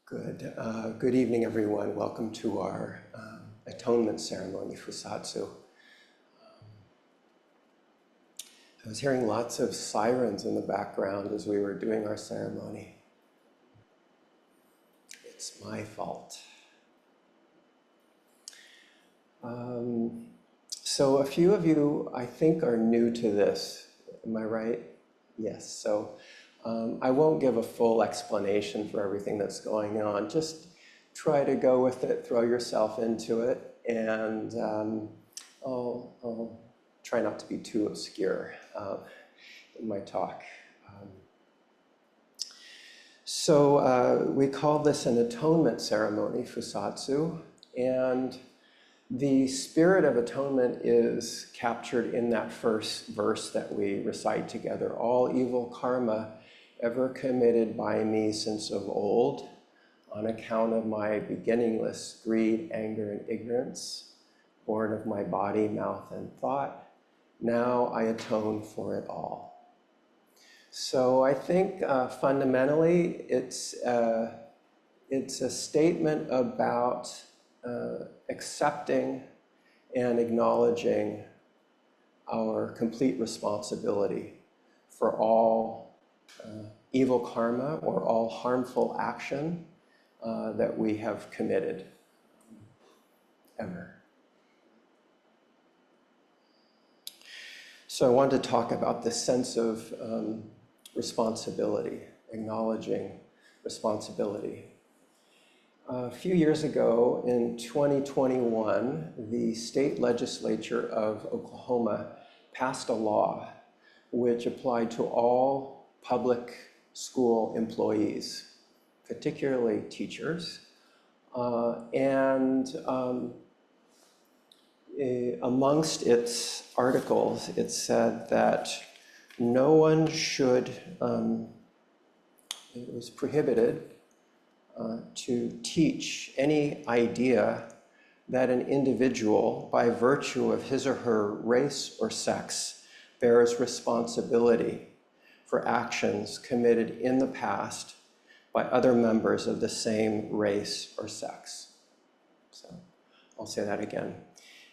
Good evening, everyone. Welcome to our atonement ceremony, Fusatsu. I was hearing lots of sirens in the background as we were doing our ceremony. It's my fault. So a few of you, I think, are new to this. Am I right? Yes. So I won't give a full explanation for everything that's going on. Just try to go with it, throw yourself into it, and I'll try not to be too obscure in my talk. So we call this an atonement ceremony, Fusatsu, and the spirit of atonement is captured in that first verse that we recite together. All evil karma ever committed by me since of old, on account of my beginningless greed, anger, and ignorance, born of my body, mouth, and thought, now I atone for it all. So I think fundamentally it's a statement about accepting and acknowledging our complete responsibility for all evil karma or all harmful action that we have committed ever. So I wanted to talk about this sense of responsibility, acknowledging responsibility. A few years ago, in 2021, the state legislature of Oklahoma passed a law which applied to all public school employees, particularly teachers. Amongst its articles, it said that no one should, it was prohibited to teach any idea that an individual, by virtue of his or her race or sex, bears responsibility for actions committed in the past by other members of the same race or sex. So I'll say that again.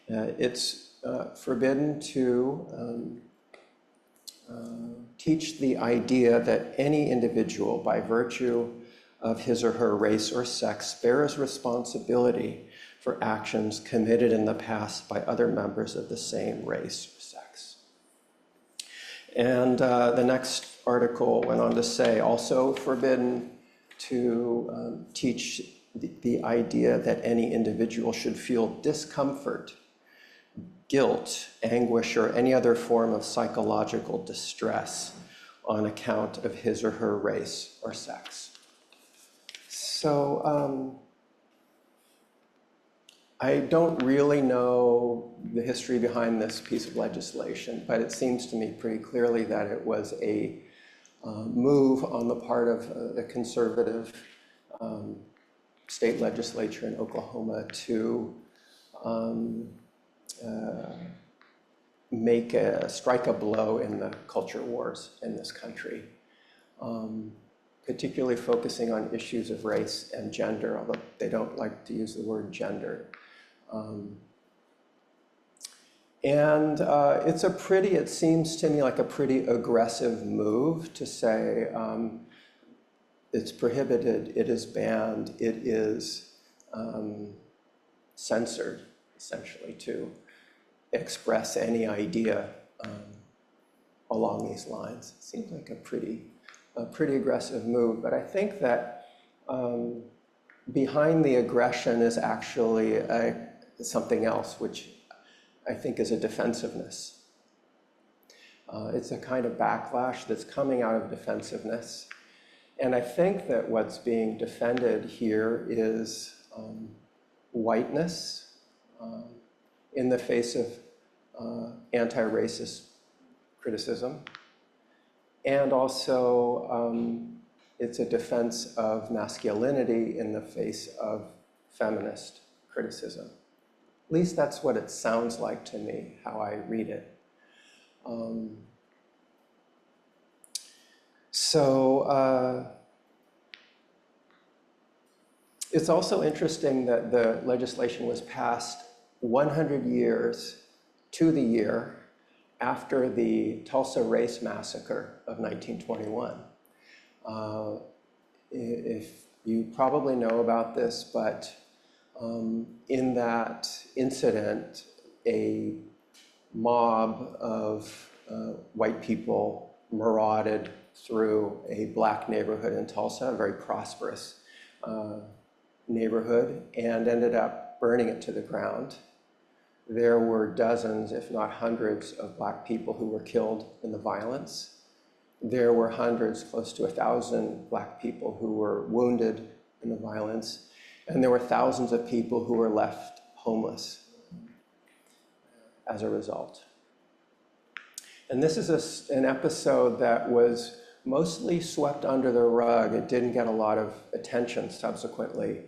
It's forbidden to teach the idea that any individual, by virtue of his or her race or sex, bears responsibility for actions committed in the past by other members of the same race or sex. And the next article went on to say, also forbidden to teach the idea that any individual should feel discomfort, guilt, anguish, or any other form of psychological distress on account of his or her race or sex. So I don't really know the history behind this piece of legislation, but it seems to me pretty clearly that it was a move on the part of the conservative state legislature in Oklahoma to strike a blow in the culture wars in this country, particularly focusing on issues of race and gender, although they don't like to use the word gender. It seems to me like a pretty aggressive move to say it's prohibited, it is banned, it is censored, essentially, to express any idea along these lines. It seems like a pretty aggressive move, but I think that behind the aggression is actually something else, which I think is a defensiveness. It's a kind of backlash that's coming out of defensiveness. And I think that what's being defended here is whiteness in the face of anti-racist criticism. And also, it's a defense of masculinity in the face of feminist criticism. At least that's what it sounds like to me, how I read it. It's also interesting that the legislation was passed 100 years to the year after the Tulsa Race Massacre of 1921. If you probably know about this, but in that incident, a mob of white people marauded through a black neighborhood in Tulsa, a very prosperous neighborhood, and ended up burning it to the ground. There were dozens, if not hundreds, of black people who were killed in the violence. There were hundreds, close to 1,000 black people who were wounded in the violence, and there were thousands of people who were left homeless as a result. And this is an episode that was mostly swept under the rug. It didn't get a lot of attention subsequently,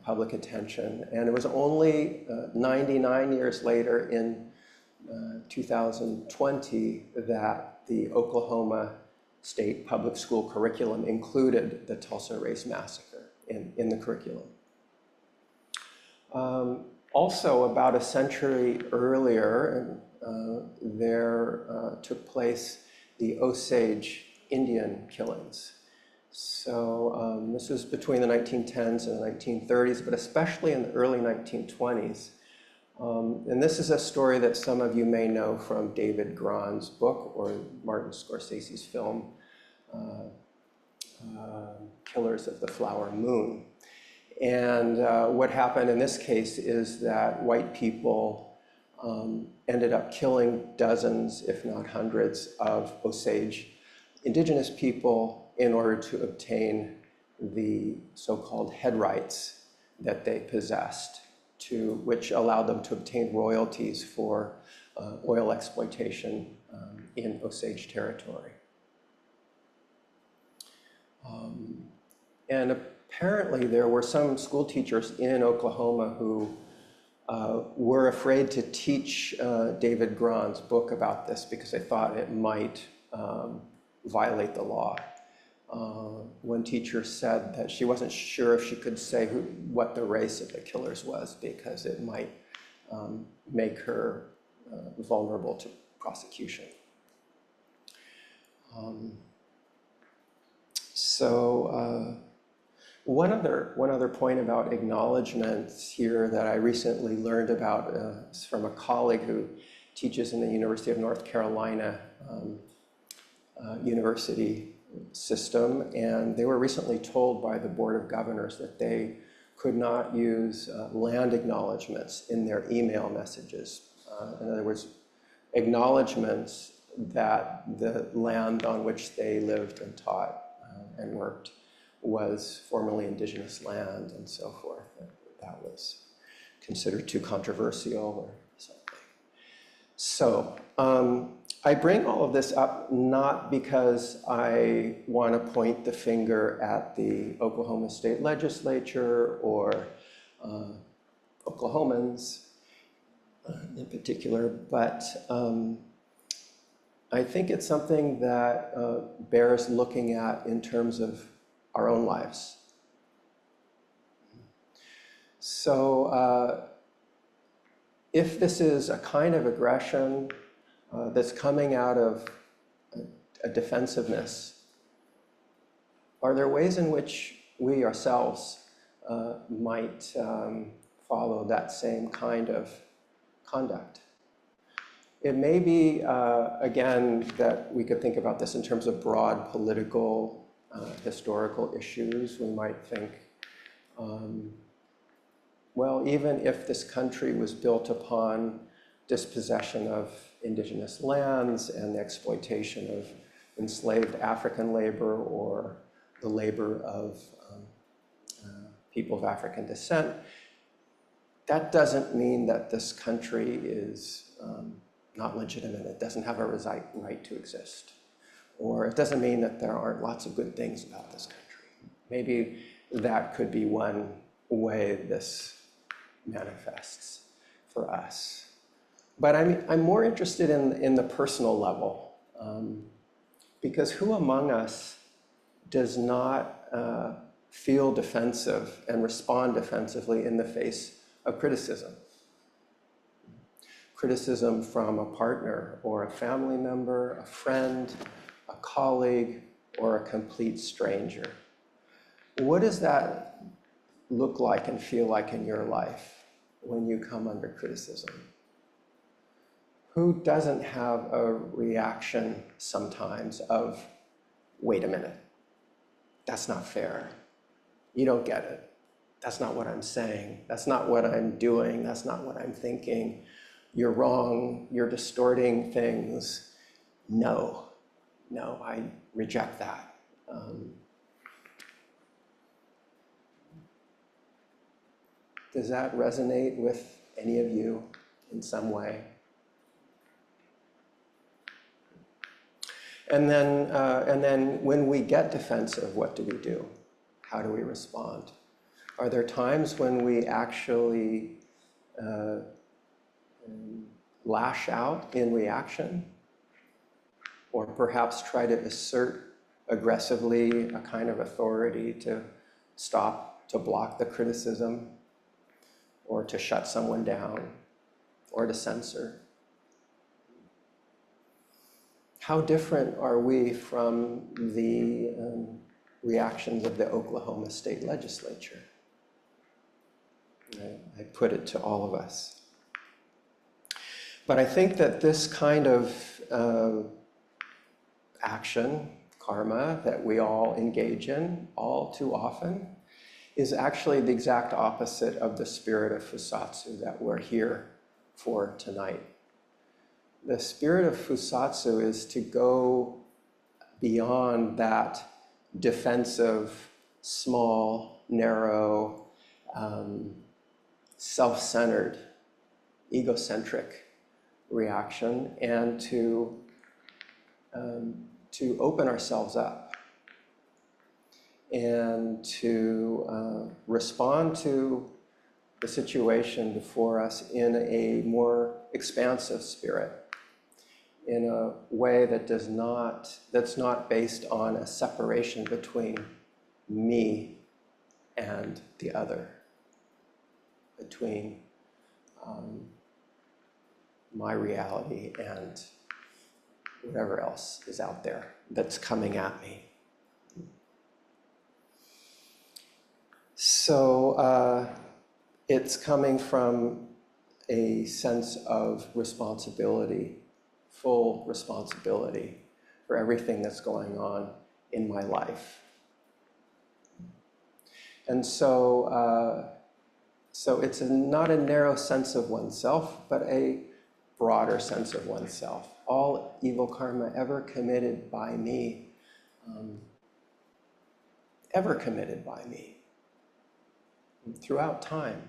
public attention. And it was only 99 years later in 2020 that the Oklahoma State public school curriculum included the Tulsa Race Massacre in the curriculum. Also, about a century earlier, there took place the Osage Indian killings. So this was between the 1910s and the 1930s, but especially in the early 1920s. And this is a story that some of you may know from David Grahn's book or Martin Scorsese's film, Killers of the Flower Moon. And what happened in this case is that white people ended up killing dozens, if not hundreds, of Osage indigenous people in order to obtain the so-called head rights that they possessed, which allowed them to obtain royalties for oil exploitation in Osage territory. And apparently there were some school teachers in Oklahoma who were afraid to teach David Grahn's book about this because they thought it might violate the law. One teacher said that she wasn't sure if she could say what the race of the killers was because it might make her vulnerable to prosecution. One other point about acknowledgments here that I recently learned about is from a colleague who teaches in the University of North Carolina university system, and they were recently told by the Board of Governors that they could not use land acknowledgments in their email messages. In other words, acknowledgments that the land on which they lived and taught and worked was formerly indigenous land and so forth. That was considered too controversial or something. So I bring all of this up not because I want to point the finger at the Oklahoma State Legislature or Oklahomans in particular, but I think it's something that bears looking at in terms of our own lives. So if this is a kind of aggression that's coming out of a defensiveness, are there ways in which we ourselves might follow that same kind of conduct? It may be, again, that we could think about this in terms of broad political, historical issues. We might think, well, even if this country was built upon dispossession of indigenous lands and the exploitation of enslaved African labor or the labor of people of African descent, that doesn't mean that this country is not legitimate. It doesn't have a right to exist. Or it doesn't mean that there aren't lots of good things about this country. Maybe that could be one way this manifests for us. But I'm more interested in the personal level, because who among us does not feel defensive and respond defensively in the face of criticism. Criticism from a partner or a family member, a friend, a colleague, or a complete stranger. What does that look like and feel like in your life when you come under criticism? Who doesn't have a reaction sometimes of, wait a minute, that's not fair. You don't get it. That's not what I'm saying. That's not what I'm doing. That's not what I'm thinking. You're wrong. You're distorting things. No, I reject that. Does that resonate with any of you in some way? And then when we get defensive, what do? How do we respond? Are there times when we actually lash out in reaction? Or perhaps try to assert aggressively a kind of authority to stop, to block the criticism, or to shut someone down, or to censor? How different are we from the reactions of the Oklahoma State Legislature? I put it to all of us. But I think that this kind of action, karma, that we all engage in all too often is actually the exact opposite of the spirit of Fusatsu that we're here for tonight. The spirit of Fusatsu is to go beyond that defensive, small, narrow, self-centered, egocentric reaction, and to open ourselves up and to respond to the situation before us in a more expansive spirit, in a way that's not based on a separation between me and the other, between my reality and whatever else is out there that's coming at me. So it's coming from a sense of responsibility, full responsibility for everything that's going on in my life. And so it's not a narrow sense of oneself, but a broader sense of oneself. All evil karma ever committed by me, throughout time,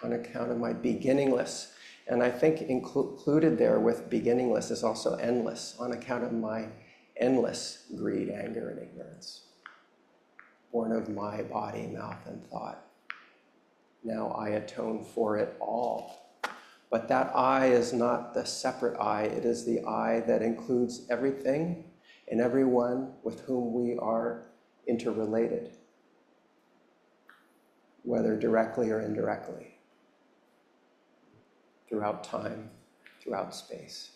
on account of my beginningless. And I think included there with beginningless is also endless, on account of my endless greed, anger, and ignorance, born of my body, mouth, and thought. Now I atone for it all. But that I is not the separate I, it is the I that includes everything and everyone with whom we are interrelated, whether directly or indirectly, throughout time, throughout space.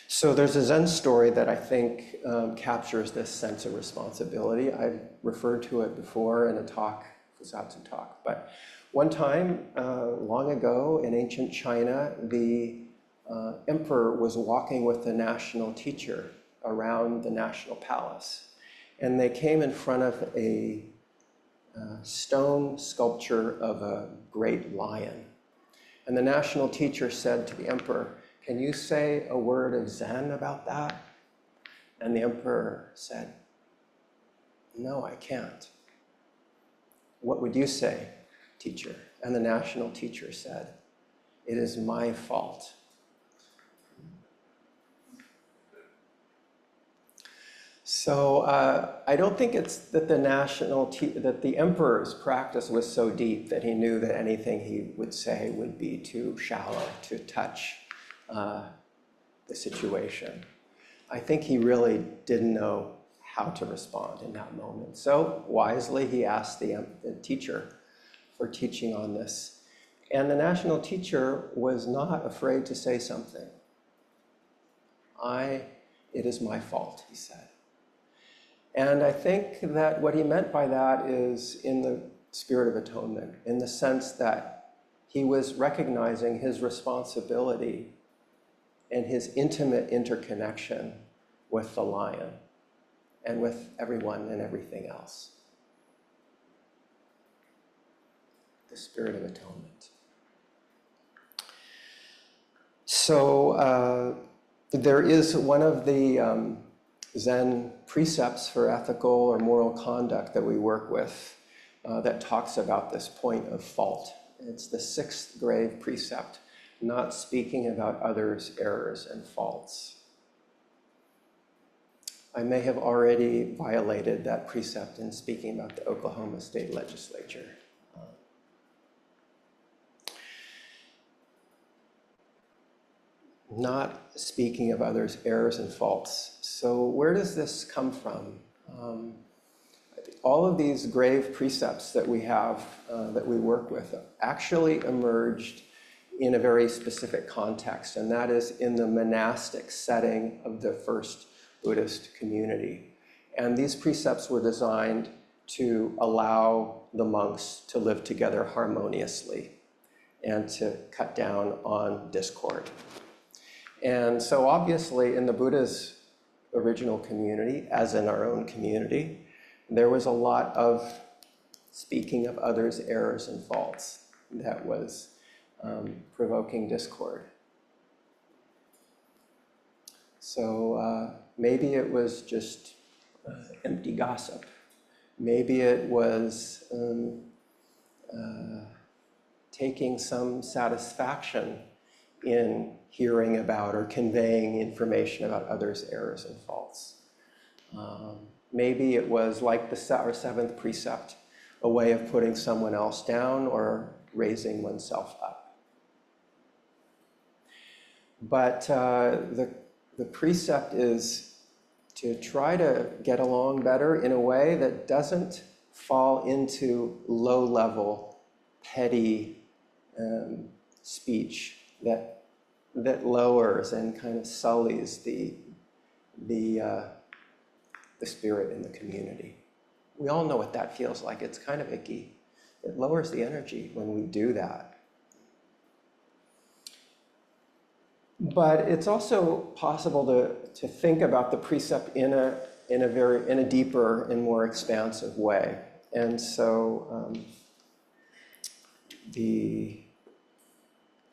So there's a Zen story that I think captures this sense of responsibility. I've referred to it before in a talk, Fusatsu talk, but one time, long ago in ancient China, the emperor was walking with the national teacher around the national palace, and they came in front of a stone sculpture of a great lion. And the national teacher said to the emperor, "Can you say a word of Zen about that?" And the emperor said, "No, I can't." "What would you say, teacher?" And the national teacher said, "It is my fault." So I don't think it's that that the emperor's practice was so deep that he knew that anything he would say would be too shallow to touch the situation. I think he really didn't know how to respond in that moment. So wisely, he asked the teacher for teaching on this. And the national teacher was not afraid to say something. It is my fault, he said. And I think that what he meant by that is in the spirit of atonement, in the sense that he was recognizing his responsibility and his intimate interconnection with the lion and with everyone and everything else. The spirit of atonement. So there is one of the Zen precepts for ethical or moral conduct that we work with that talks about this point of fault. It's the 6th grave precept, not speaking about others' errors and faults. I may have already violated that precept in speaking about the Oklahoma State Legislature. Not speaking of others' errors and faults. So where does this come from? All of these grave precepts that we have, that we work with, actually emerged in a very specific context, and that is in the monastic setting of the first Buddhist community. And these precepts were designed to allow the monks to live together harmoniously and to cut down on discord. And so obviously in the Buddha's original community, as in our own community, there was a lot of speaking of others' errors and faults that was provoking discord. So maybe it was just empty gossip. Maybe it was taking some satisfaction in hearing about or conveying information about others' errors and faults. Maybe it was like our 7th precept, a way of putting someone else down or raising oneself up. But the precept is to try to get along better in a way that doesn't fall into low-level, petty speech that lowers and kind of sullies the spirit in the community. We all know what that feels like. It's kind of icky. It lowers the energy when we do that. But it's also possible to think about the precept in a deeper and more expansive way. And so the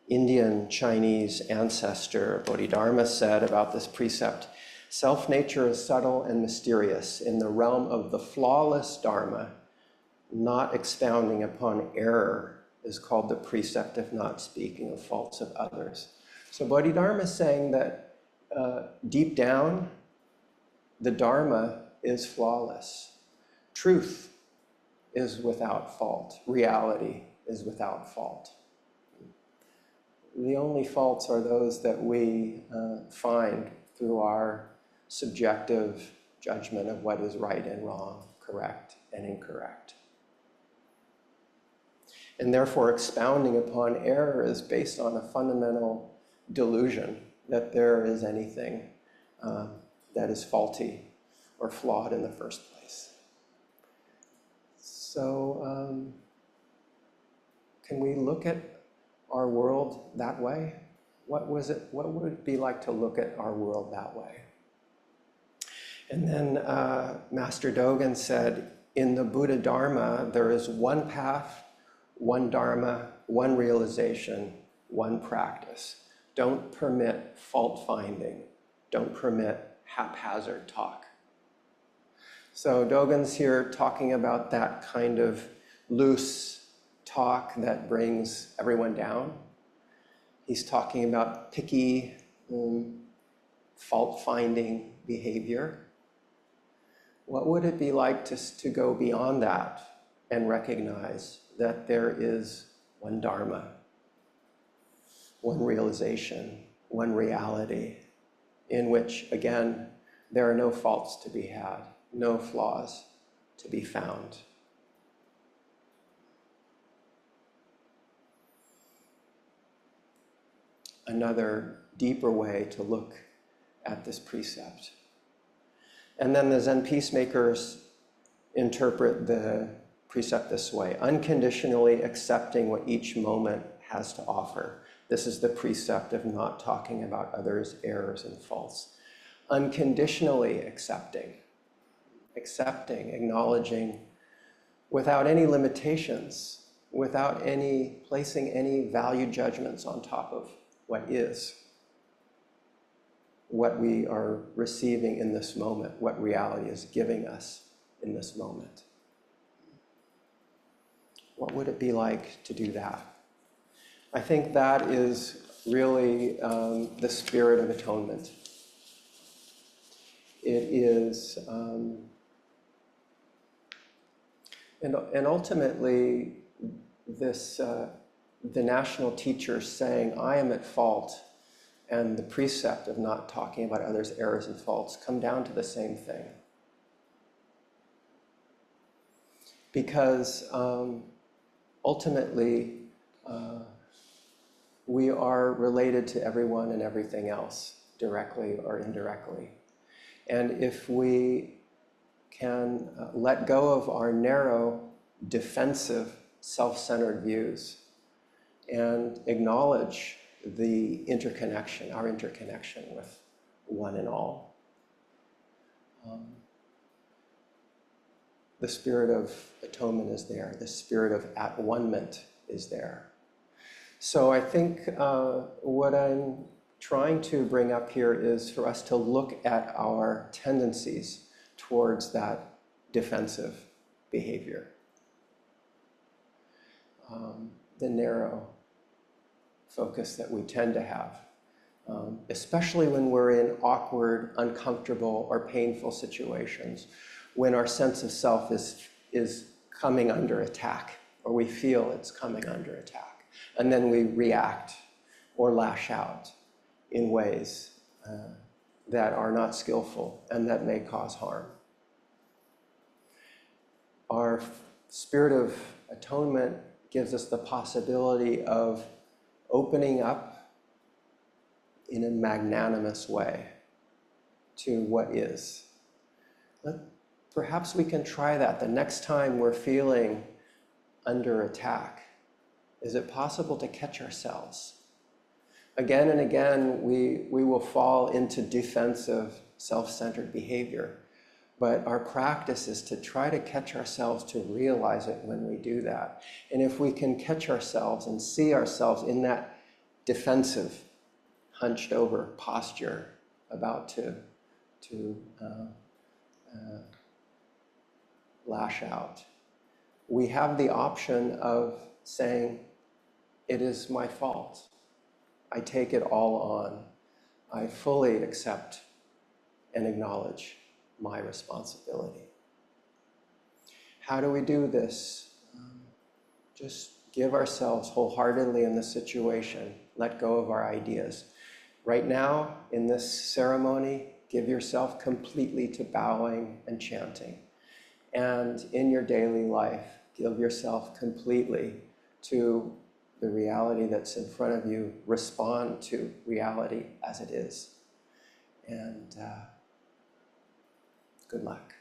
Indian Chinese ancestor Bodhidharma said about this precept, self-nature is subtle and mysterious in the realm of the flawless Dharma. Not expounding upon error is called the precept of not speaking of faults of others. So Bodhidharma is saying that deep down, the Dharma is flawless. Truth is without fault. Reality is without fault. The only faults are those that we find through our subjective judgment of what is right and wrong, correct and incorrect. And therefore, expounding upon error is based on a fundamental delusion that there is anything that is faulty or flawed in the first place. So, can we look at our world that way? What would it be like to look at our world that way? And then Master Dogen said, in the Buddha Dharma, there is one path, one Dharma, one realization, one practice. Don't permit fault finding. Don't permit haphazard talk. So Dogen's here talking about that kind of loose talk that brings everyone down. He's talking about picky, fault-finding behavior. What would it be like to go beyond that and recognize that there is one Dharma, one realization, one reality, in which, again, there are no faults to be had, no flaws to be found. Another deeper way to look at this precept. And then the Zen peacemakers interpret the precept this way: unconditionally accepting what each moment has to offer. This is the precept of not talking about others' errors and faults. Unconditionally accepting, acknowledging without any limitations, without any placing any value judgments on top of what is, what we are receiving in this moment, what reality is giving us in this moment. What would it be like to do that? I think that is really the spirit of atonement. It is, and ultimately, this the national teacher saying, "I am at fault," and the precept of not talking about others' errors and faults come down to the same thing. Because ultimately, we are related to everyone and everything else, directly or indirectly. And if we can let go of our narrow, defensive, self-centered views and acknowledge the interconnection, our interconnection with one and all, the spirit of atonement is there. The spirit of at-one-ment is there. So I think what I'm trying to bring up here is for us to look at our tendencies towards that defensive behavior. The narrow focus that we tend to have, especially when we're in awkward, uncomfortable, or painful situations, when our sense of self is coming under attack, or we feel it's coming under attack. And then we react or lash out in ways that are not skillful and that may cause harm. Our spirit of atonement gives us the possibility of opening up in a magnanimous way to what is. Perhaps we can try that the next time we're feeling under attack. Is it possible to catch ourselves? Again and again, we will fall into defensive, self-centered behavior. But our practice is to try to catch ourselves, to realize it when we do that. And if we can catch ourselves and see ourselves in that defensive, hunched over posture, about to lash out, we have the option of saying, "It is my fault. I take it all on. I fully accept and acknowledge my responsibility." How do we do this? Just give ourselves wholeheartedly in the situation. Let go of our ideas. Right now, in this ceremony, give yourself completely to bowing and chanting. And in your daily life, give yourself completely to the reality that's in front of you. Respond to reality as it is. And good luck.